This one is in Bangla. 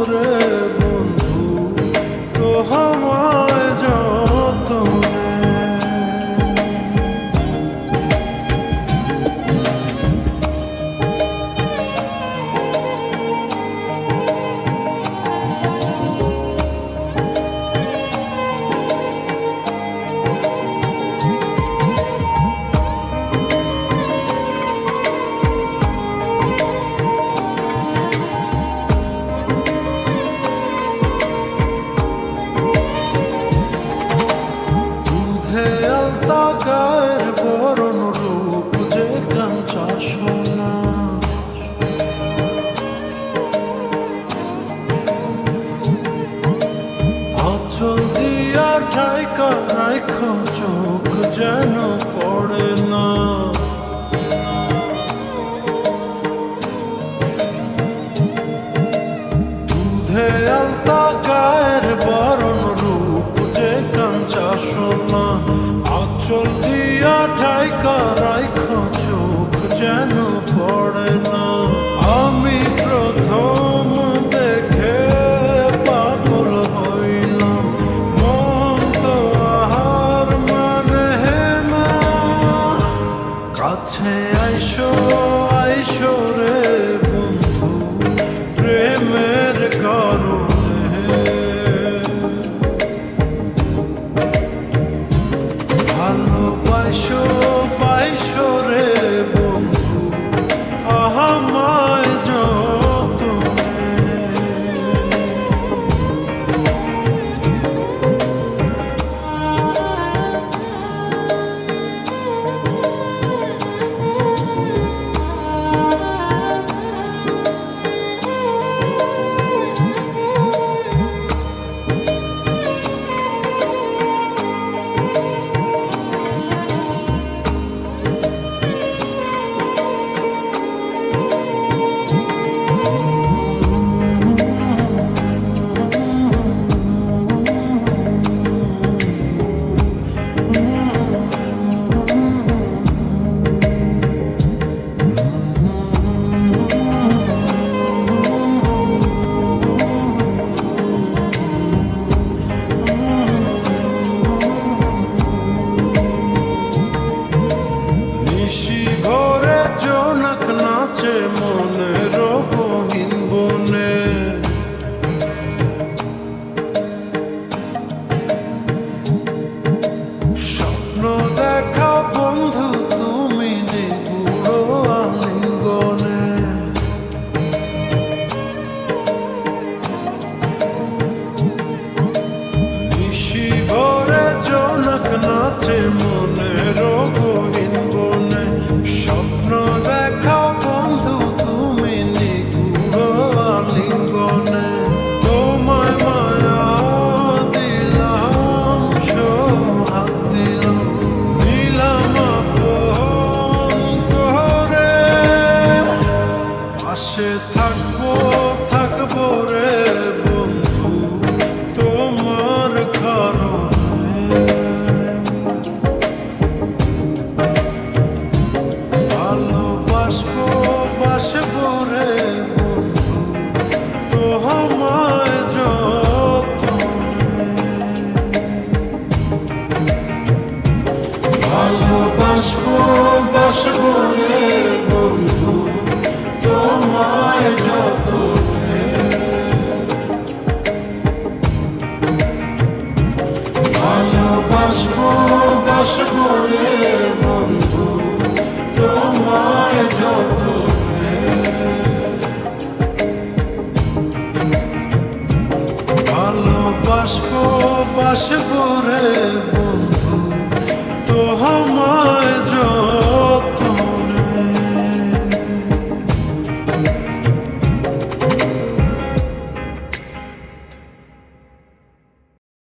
রে বন্ধু তোমায় যতনে। গায়ের বরণ রূপ যে কাঞ্চা সোনা, আঁচল দিয়া ঢাকা রাখ চোখ যেন পড়ে না। দুধে আলতা গায়ের বরণ রূপ যে কাঞ্চা সোনা, আঁচল দিয়া ঢাকা রাখ চোখ যেন পড়ে না। আমি প্রথম দেখে পাগল হইলাম, মন তো আহার মানে না। কাছে আইসো আইসো রে বন্ধু প্রেমের কারণে, ভালোবাসো বাইসো রে বন্ধু আমায় যতনে। নাচে মনের গহীন বনে, স্বপ্ন দেখা বন্ধু তুমি নিগুড় আলিঙ্গনে। নিশি ভরে জোনাক নাচে মনের গহীন বনে, স্বপ্ন দেখা বন্ধু তুমি নিগুড় আলিঙ্গনে। তোমায় মায়া দিলাম সোহাগ দিলাম, দিলাম আপন করে। পাশে থাকবো থাকবো রে বন্ধু তোমার কারণে, ভালোবাসবো বাসবো রে বন্ধু তোমার